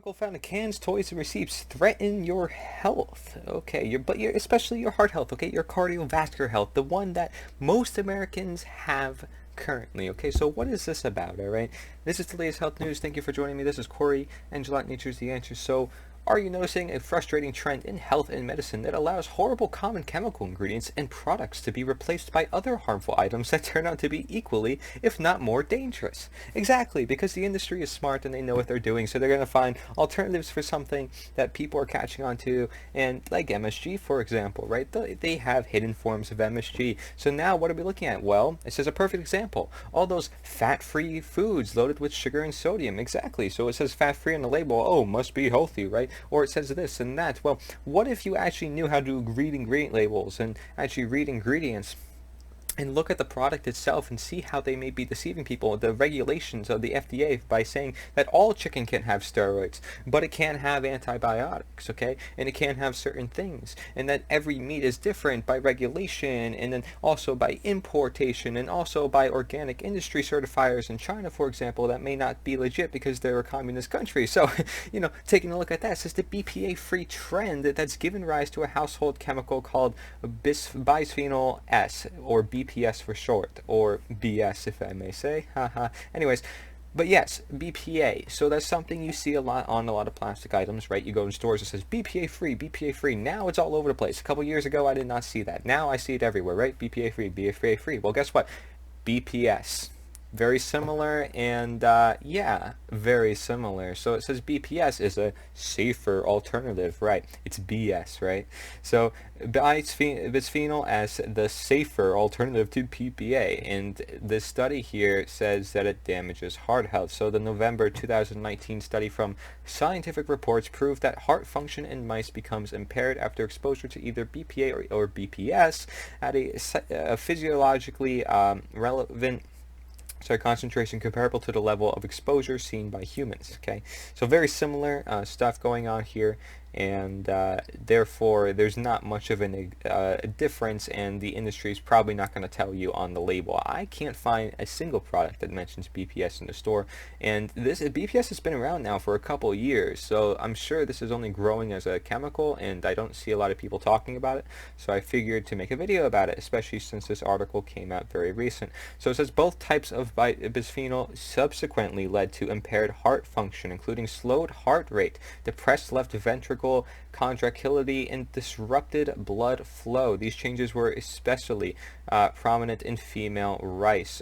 chemical found in cans, toys, and receipts threaten your health. Okay, especially your heart health. Okay, your cardiovascular health, the one that most Americans have currently. Okay, so what is this about? All right, this is the latest health news. Thank you for joining me. This is Cory. Endrulat, Nature's the answer. So, are you noticing a frustrating trend in health and medicine that allows horrible common chemical ingredients and products to be replaced by other harmful items that turn out to be equally, if not more, dangerous? Exactly, because the industry is smart and they know what they're doing, so they're going to find alternatives for something that people are catching on to, and like MSG, for example, right? They have hidden forms of MSG. So now what are we looking at? Well, this is a perfect example. All those fat-free foods loaded with sugar and sodium. Exactly. So it says fat-free on the label. Oh, must be healthy, right? Or it says this and that. Well, what if you actually knew how to read ingredient labels and actually read ingredients and look at the product itself and see how they may be deceiving people? The regulations of the FDA by saying that all chicken can have steroids, but it can have antibiotics, okay? And it can have certain things. And that every meat is different by regulation, and then also by importation, and also by organic industry certifiers in China, for example, that may not be legit because they're a communist country. So, taking a look at that, it says the BPA-free trend that's given rise to a household chemical called bisphenol S, or BPS for short, or BS if I may say. Haha. Anyways, but yes, BPA. So that's something you see a lot on a lot of plastic items, right? You go in stores, it says BPA free, BPA free. Now it's all over the place. A couple years ago, I did not see that. Now I see it everywhere, right? BPA free, BPA free. Well, guess what? BPS. Very similar, and yeah, very similar. So it says BPS is a safer alternative, right? It's BS, right? So bisphenol as the safer alternative to BPA, and this study here says that it damages heart health. So the November 2019 study from Scientific Reports proved that heart function in mice becomes impaired after exposure to either BPA or BPS at a physiologically relevant concentration comparable to the level of exposure seen by humans. Okay, so very similar stuff going on here, and therefore there's not much of a difference, and the industry is probably not going to tell you on the label. I can't find a single product that mentions BPS in the store, and this BPS has been around now for a couple of years, so I'm sure this is only growing as a chemical, and I don't see a lot of people talking about it, so I figured to make a video about it, especially since this article came out very recent. So it says both types of bisphenol subsequently led to impaired heart function, including slowed heart rate, depressed left ventricle contractility, and disrupted blood flow. These changes were especially prominent in female mice.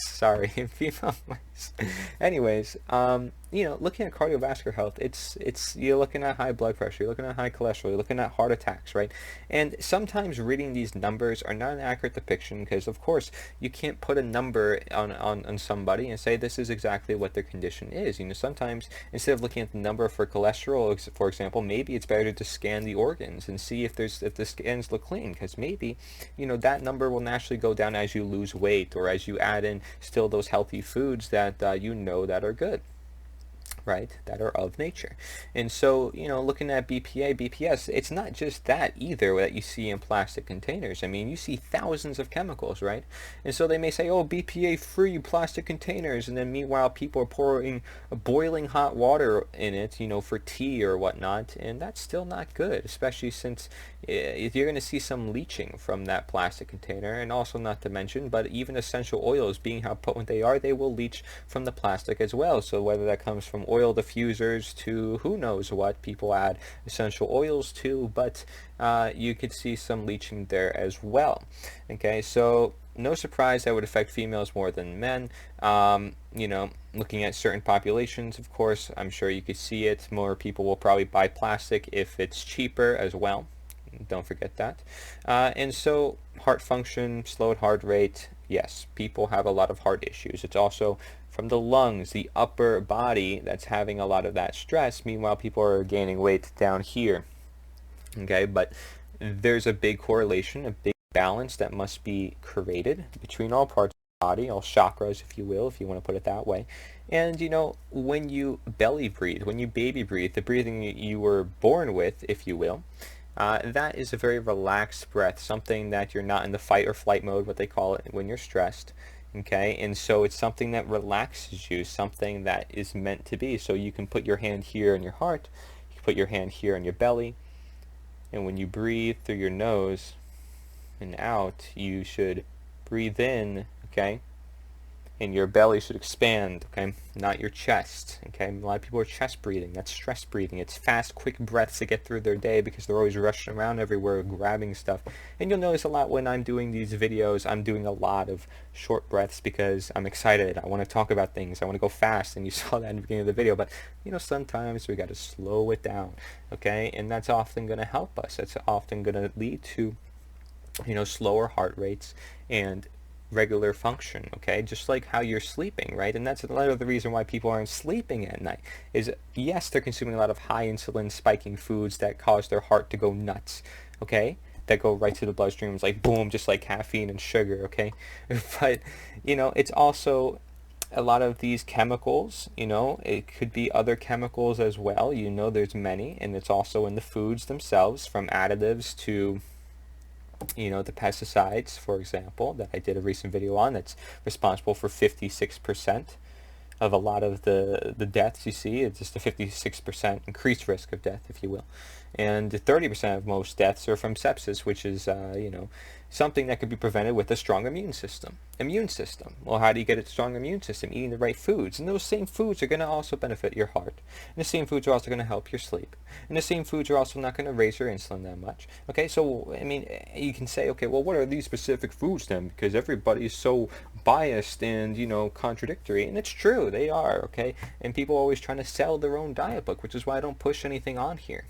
Sorry, in female mice. Anyways, looking at cardiovascular health, it's you're looking at high blood pressure, you're looking at high cholesterol, you're looking at heart attacks, right? And sometimes reading these numbers are not an accurate depiction because, of course, you can't put a number on somebody and say this is exactly what their condition is. Sometimes instead of looking at the number for cholesterol, for example, maybe it's better to scan the organs and see if the scans look clean, because maybe that number will naturally go down as you lose weight or as you add in still those healthy foods that that are good, right, that are of nature. And so, looking at BPA, BPS, it's not just that either that you see in plastic containers. I mean, you see thousands of chemicals, right? And so they may say, oh, BPA free plastic containers, and then meanwhile people are pouring boiling hot water in it, for tea or whatnot, and that's still not good, especially since you're going to see some leaching from that plastic container. And also, not to mention, but even essential oils, being how potent they are, they will leach from the plastic as well. So whether that comes from oil diffusers to who knows what people add essential oils to, but you could see some leaching there as well. Okay, so no surprise that would affect females more than men. Looking at certain populations, of course, I'm sure you could see it. More people will probably buy plastic if it's cheaper as well. Don't forget that. And so heart function, slowed heart rate, yes, people have a lot of heart issues. It's also from the lungs, the upper body, that's having a lot of that stress. Meanwhile, people are gaining weight down here. Okay, but there's a big correlation, a big balance that must be created between all parts of the body, all chakras, if you will, if you want to put it that way. And when you belly breathe, when you baby breathe, the breathing you were born with, if you will, that is a very relaxed breath, something that you're not in the fight or flight mode, what they call it, when you're stressed. Okay, and so it's something that relaxes you, something that is meant to be. So you can put your hand here on your heart, you can put your hand here on your belly, and when you breathe through your nose and out, you should breathe in, okay, and your belly should expand, okay, not your chest, okay. A lot of people are chest breathing. That's stress breathing. It's fast, quick breaths to get through their day because they're always rushing around everywhere, grabbing stuff. And you'll notice a lot when I'm doing these videos, I'm doing a lot of short breaths because I'm excited. I want to talk about things. I want to go fast, and you saw that in the beginning of the video. But, sometimes we got to slow it down, okay, and that's often going to help us. That's often going to lead to, slower heart rates and regular function, okay, just like how you're sleeping, right? And that's a lot of the reason why people aren't sleeping at night is, yes, they're consuming a lot of high insulin spiking foods that cause their heart to go nuts, okay, that go right to the bloodstream. It's like boom, just like caffeine and sugar, okay. But it's also a lot of these chemicals, it could be other chemicals as well, there's many, and it's also in the foods themselves, from additives to the pesticides, for example, that I did a recent video on, that's responsible for 56% of a lot of the deaths you see. It's just a 56% increased risk of death, if you will. And 30% of most deaths are from sepsis, which is, something that could be prevented with a strong immune system. Well, how do you get a strong immune system? Eating the right foods. And those same foods are going to also benefit your heart. And the same foods are also going to help your sleep. And the same foods are also not going to raise your insulin that much. Okay, so, you can say, okay, well, what are these specific foods then? Because everybody's so biased and, contradictory. And it's true, they are, okay? And people are always trying to sell their own diet book, which is why I don't push anything on here.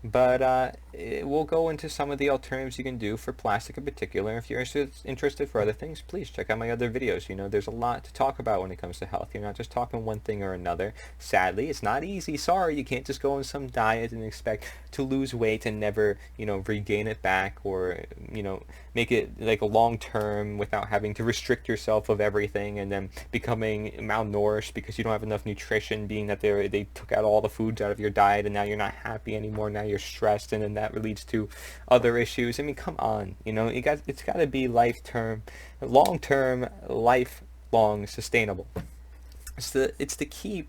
But we'll go into some of the alternatives you can do for plastic in particular. If you're interested for other things, please check out my other videos. There's a lot to talk about when it comes to health. You're not just talking one thing or another. Sadly, it's not easy. Sorry, you can't just go on some diet and expect to lose weight and never, regain it back, or, make it like a long term without having to restrict yourself of everything and then becoming malnourished because you don't have enough nutrition, being that they took out all the foods out of your diet and now you're not happy anymore. Now you're stressed, and then that leads to other issues. Come on, it's got to be long-term, lifelong, sustainable. It's the key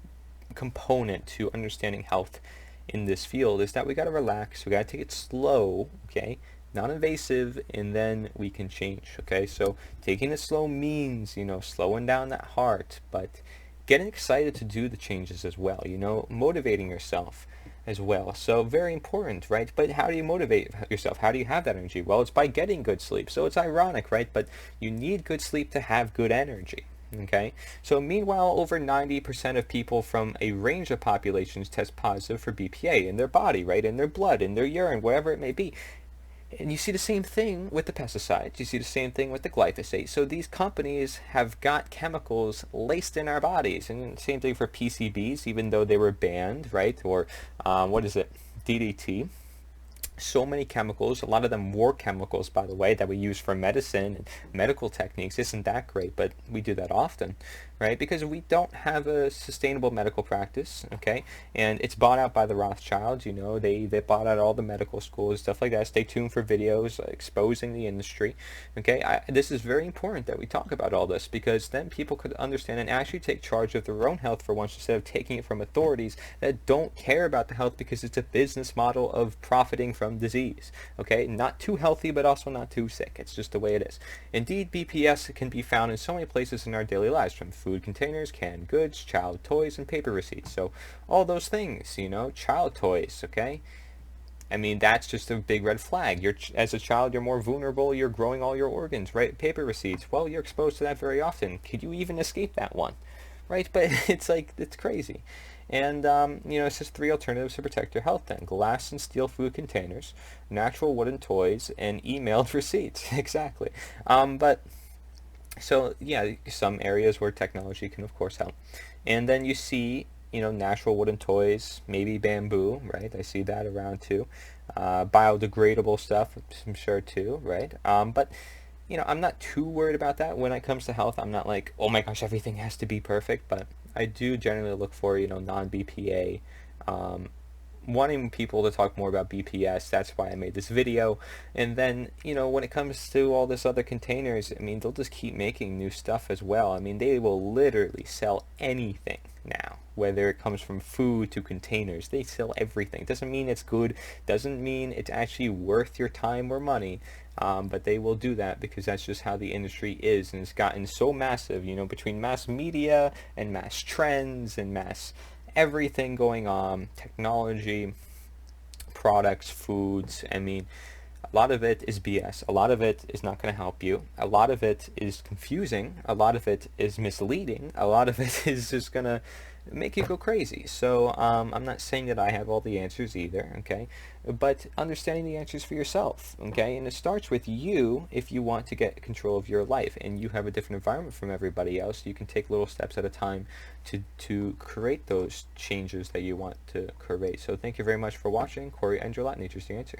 component to understanding health in this field, is that we got to relax, we got to take it slow, okay, non-invasive, and then we can change, okay. So taking it slow means, slowing down that heart, but getting excited to do the changes as well, motivating yourself as well. So very important, right? But how do you motivate yourself? How do you have that energy? Well, it's by getting good sleep. So it's ironic, right? But you need good sleep to have good energy. Okay, so meanwhile, over 90% of people from a range of populations test positive for BPA in their body, right? In their blood, in their urine, wherever it may be. And you see the same thing with the pesticides. You see the same thing with the glyphosate. So these companies have got chemicals laced in our bodies. And same thing for PCBs, even though they were banned, right? Or what is it? DDT. So many chemicals, a lot of them war chemicals, by the way, that we use for medicine and medical techniques. Isn't that great? But we do that often, right? Because we don't have a sustainable medical practice, okay? And it's bought out by the Rothschilds, they bought out all the medical schools, stuff like that. Stay tuned for videos exposing the industry, okay? This is very important that we talk about all this, because then people could understand and actually take charge of their own health for once, instead of taking it from authorities that don't care about the health because it's a business model of profiting from disease, okay? Not too healthy, but also not too sick. It's just the way it is. Indeed, BPS can be found in so many places in our daily lives, from food containers, canned goods, child toys, and paper receipts. So all those things, child toys, okay? That's just a big red flag. As a child, you're more vulnerable. You're growing all your organs, right? Paper receipts, well, you're exposed to that very often. Could you even escape that one, right? But it's crazy. And, it says 3 alternatives to protect your health then: glass and steel food containers, natural wooden toys, and emailed receipts. Exactly. But, so, yeah, some areas where technology can, of course, help. And then you see, natural wooden toys, maybe bamboo, right? I see that around, too. Biodegradable stuff, I'm sure, too, right? But, I'm not too worried about that. When it comes to health, I'm not like, oh my gosh, everything has to be perfect, but I do generally look for, non-BPA wanting people to talk more about BPS. That's why I made this video. And then, when it comes to all this other containers, I mean, they'll just keep making new stuff as well. I mean, they will literally sell anything now, whether it comes from food to containers. They sell everything. Doesn't mean it's good, doesn't mean it's actually worth your time or money, but they will do that because that's just how the industry is, and it's gotten so massive, between mass media and mass trends and mass everything going on, technology, products, foods. I mean, a lot of it is BS. A lot of it is not going to help you. A lot of it is confusing. A lot of it is misleading. A lot of it is just going to make you go crazy. So I'm not saying that I have all the answers either, okay? But understanding the answers for yourself, okay? And it starts with you if you want to get control of your life and you have a different environment from everybody else. You can take little steps at a time to create those changes that you want to create. So thank you very much for watching. Cory, Endrulat, Nature's the Answer.